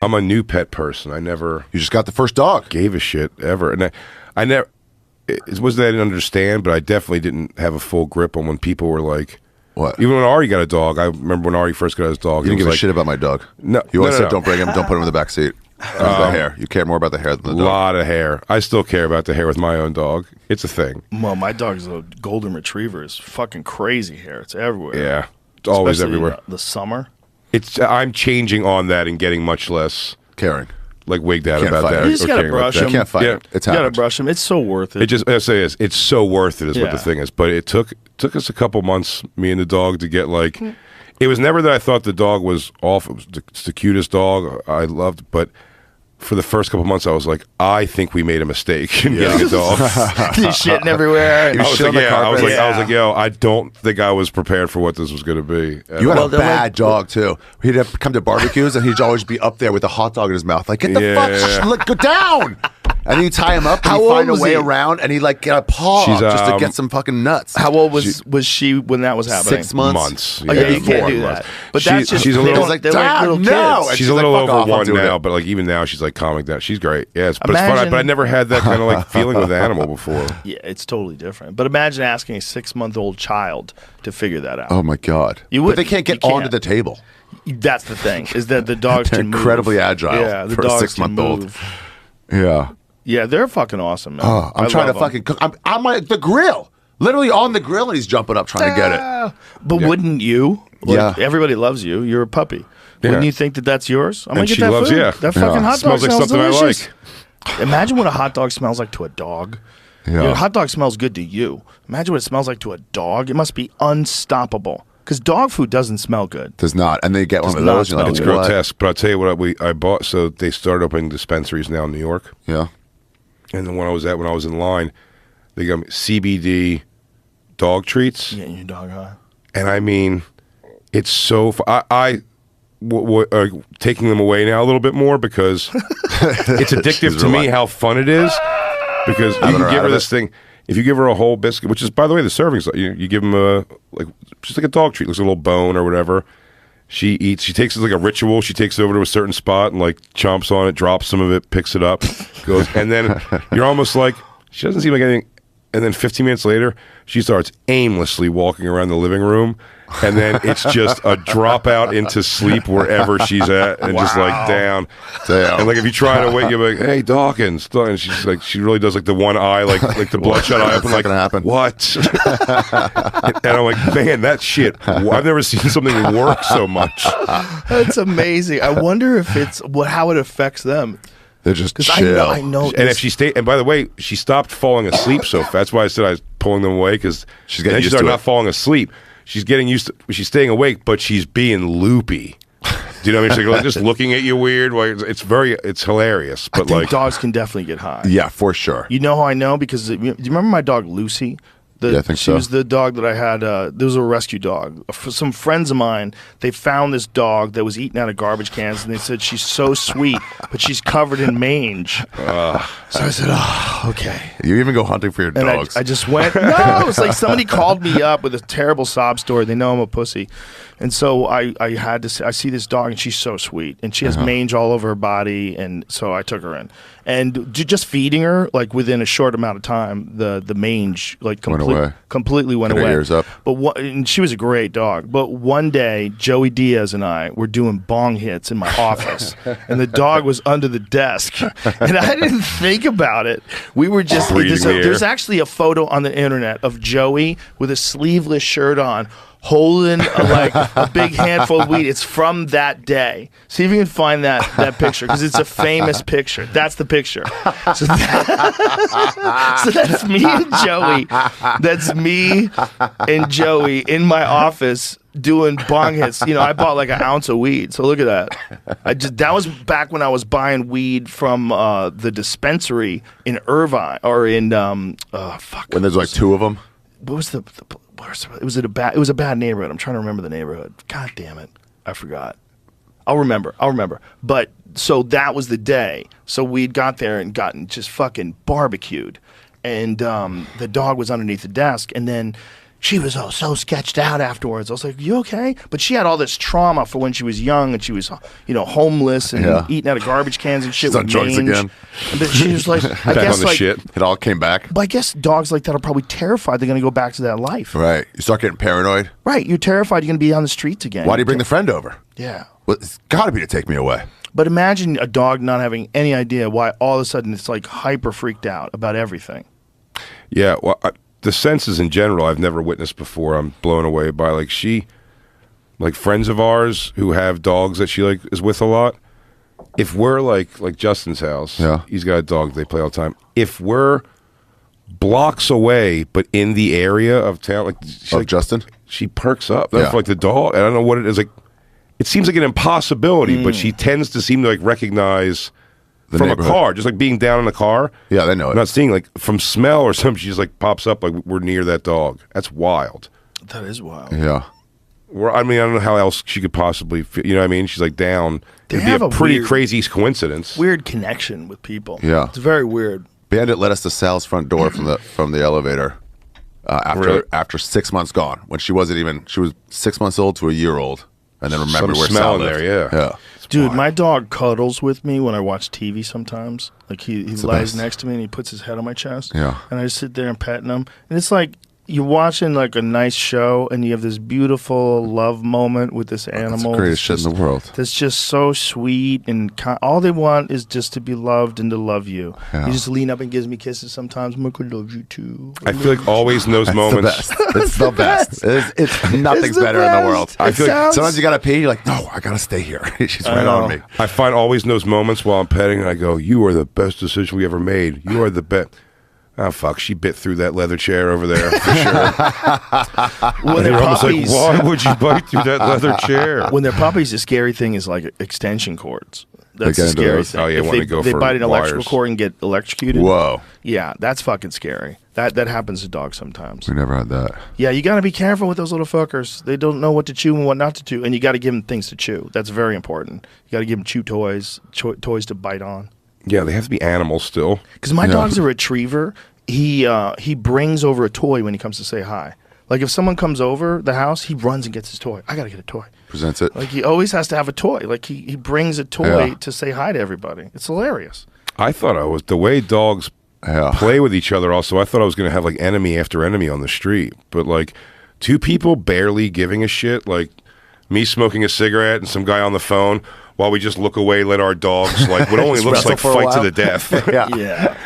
I'm a new pet person. I never You just got the first dog. gave a shit ever, and I never. It wasn't that I didn't understand, but I definitely didn't have a full grip on when people were like, What? even when Ari got a dog. I remember when Ari first got his dog. You didn't give like, a shit about my dog. No, You always no, said, no. don't bring him, don't put him in the back seat. The hair. You care more about the hair than the A dog. lot of hair. I still care about the hair with my own dog. It's a thing. Well, my dog's a golden retriever. It's fucking crazy hair. It's everywhere. Yeah, it's always Especially everywhere. in the summer. I'm changing on that and getting much less Caring. like wigged out Can't about fight that. it. You just or gotta caring about brush that. him. Can't fight Yeah. it. It's You gotta happened. brush him. It's so worth it. It just I say this. It's so worth it is what the Yeah. thing is. But it took us a couple months, me and the dog, to get like. It was never that I thought the dog was off. It's the cutest dog I loved, but. For the first couple months, I was like, I think we made a mistake in getting a dog. He's shitting everywhere. I was shit on like, the I was carpet. like, yo, I don't think I was prepared for what this was going to be. You had Well, a they're bad like- dog too. He'd have come to barbecues and he'd always be up there with a hot dog in his mouth. Like, get the Yeah. fuck, go down. And you tie him up and How you find a old was way he? around and he like get a paw She's, just to get some fucking nuts. How old was she when that was happening? 6 months. months. Oh, yeah, you four can't do months. that. But that's just she's a they little. don't- like, they're like "Dad, little no." kids. And She's she's a little like, "Fuck over off, I'm one doing now, it." but like even now she's like calming down. She's great. Yes, but it's fun. Imagine- But I never had that kind of like feeling with an animal before. Yeah, it's totally different. But imagine asking a 6-month-old child to figure that out. Oh my god! You But would- they can't get you onto can't. the table. That's the thing, is that the dogs They're can move. incredibly agile Yeah, the for a dogs can 6-month-old. move. Yeah. Yeah, they're fucking awesome, man. Oh, I'm I trying to love them. fucking cook. I'm at the grill, literally on the grill, and he's jumping up trying to get it. But wouldn't you? Like, Yeah. everybody loves you. You're a puppy. Wouldn't Yeah. you think that that's yours? I'm And gonna get she that loves- food. yeah. That fucking Yeah. hot dog Smells like something I delicious. like. Imagine what a hot dog smells like to a dog. Yeah. You know, a hot dog smells good to you. Imagine what it smells like to a dog. It must be unstoppable. Because dog food doesn't smell good. Does not, and they get one Does of not those. You're like, smell It's good. what? grotesque. But I'll tell you what I bought. So they started opening dispensaries now in New York. Yeah. And then when I was in line, they got me CBD dog treats. You getting your dog high? And I mean, it's so. Taking them away now a little bit more because it's addictive to me how fun it is. Because you Having her can give out her of this thing. If you give her a whole biscuit, which is by the way the servings, you give them a just like a dog treat, looks like a little bone or whatever. She eats. She takes it like a ritual. She takes it over to a certain spot and like chomps on it, drops some of it, picks it up, goes, and then you're almost like she doesn't seem like anything. And then 15 minutes later, she starts aimlessly walking around the living room, and then it's just a dropout into sleep wherever she's at, and just like down. Damn. And like if you try to wait, you're like, "Hey, Dawkins," and she's like, she really does like the one eye, like the bloodshot eye open, not like, gonna happen. what? And I'm like, man, that shit. I've never seen something work so much. That's amazing. I wonder if it's how it affects them. They're just Because chill. I know. And if she stayed, and by the way, she stopped falling asleep so fast. That's why I said I was pulling them away because She's getting she used started to not it. falling asleep. She's getting used to. She's staying awake, but she's being loopy. Do you know what I mean? She's like just looking at you weird. Like it's hilarious. I But think like, dogs can definitely get high. Yeah, for sure. You know how I know? Because do you remember my dog Lucy? Yeah, I think she so. was the dog that I had. There was a rescue dog. For some friends of mine, they found this dog that was eating out of garbage cans, and they said she's so sweet, but she's covered in mange. So I said, "Oh, okay." You even go hunting for your And dogs. I just went. No, it's like somebody called me up with a terrible sob story. They know I'm a pussy, and so I had to. I see this dog, and she's so sweet, and she has mange all over her body, and so I took her in, and just feeding her, like within a short amount of time, the mange like away. completely went Got her away. ears up. But and she was a great dog. But one day, Joey Diaz and I were doing bong hits in my office, and the dog was under the desk, and I didn't think about it. We were just Breathing the air. there's actually a photo on the internet of Joey with a sleeveless shirt on, holding like a big handful of weed. It's from that day. See if you can find that picture because it's a famous picture. That's the picture. So, so that's me and Joey. That's me and Joey in my office doing bong hits. You know, I bought like an ounce of weed. So look at that. That was back when I was buying weed from the dispensary in Irvine or in when there's like two of them. what was it was a bad neighborhood. I'm trying to remember the neighborhood. God damn it. I forgot. I'll remember. But so that was the day. So we'd got there and gotten just fucking barbecued. And the dog was underneath the desk. And then she was so sketched out afterwards. I was like, you okay? But she had all this trauma for when she was young and she was, homeless and eating out of garbage cans and shit. She's on drugs again. But she was like, I Back guess on the like, shit. It all came back. but I guess dogs like that are probably terrified they're going to go back to that life. Right. You start getting paranoid. Right. You're terrified you're going to be on the streets again. Why do you bring the friend over? Yeah. Well, it's got to be to take me away. But imagine a dog not having any idea why all of a sudden it's like hyper freaked out about everything. Yeah, well, the senses in general I've never witnessed before. I'm blown away by like friends of ours who have dogs that she like is with a lot. If we're like Justin's house, he's got a dog they play all the time. If we're blocks away but in the area of town, like Justin, she perks up. That's like the dog. I don't know what it is. Like it seems like an impossibility, but she tends to seem to like recognize. From a car, just like being down in a car. Yeah, they know it. Not seeing like from smell or something. She just like pops up like we're near that dog. That's wild. That is wild. Yeah. I mean, I don't know how else she could possibly feel. You know what I mean? She's like down. They It'd be have a a pretty weird- crazy coincidence. Weird connection with people. Yeah. It's very weird. Bandit led us to Sal's front door from the elevator after 6 months gone. When she was 6 months old to a year old, and then remembered where smell Sal in lived. there, yeah. Dude, my dog cuddles with me when I watch TV sometimes. Like he the lies best. next to me and he puts his head on my chest. Yeah. And I just sit there and petting him. And it's like you're watching like a nice show and you have this beautiful love moment with this animal. That's the greatest shit in the world. That's just so sweet and all they want is just to be loved and to love you. Yeah. He just lean up and gives me kisses sometimes. Michael loves you too. I feel like always in those moments. It's the best. It's nothing's It's the better in the best. world. I feel like sometimes you gotta pee. You're like, no, I gotta stay here. She's right on me. I find always in those moments while I'm petting, and I go, "You are the best decision we ever made. You are the best." Oh fuck! She bit through that leather chair over there for sure. When they're almost like, puppies, why would you bite through that leather chair? when they're puppies, the scary thing is like extension cords. That's They the get into scary those. thing. Oh, yeah, if when they go they for bite an electrical wires. cord and get electrocuted. Whoa, Yeah, that's fucking scary. That happens to dogs sometimes. we never had that. Yeah, you got to be careful with those little fuckers. They don't know what to chew and what not to chew, and you got to give them things to chew. That's very important. You got to give them chew toys, toys to bite on. Yeah, they have to be animals still. Because my dog's a retriever. He brings over a toy when he comes to say hi. Like if someone comes over the house, he runs and gets his toy. I got to get a toy. Presents it. Like he always has to have a toy. Like he brings a toy Yeah. to say hi to everybody. It's hilarious. I thought I was the way dogs Yeah. play with each other. Also, I thought I was going to have like enemy after enemy on the street, but like two people barely giving a shit, like me smoking a cigarette and some guy on the phone, while we just look away, let our dogs like what only looks Wrestle like for a fight to while. the death. Yeah. Yeah.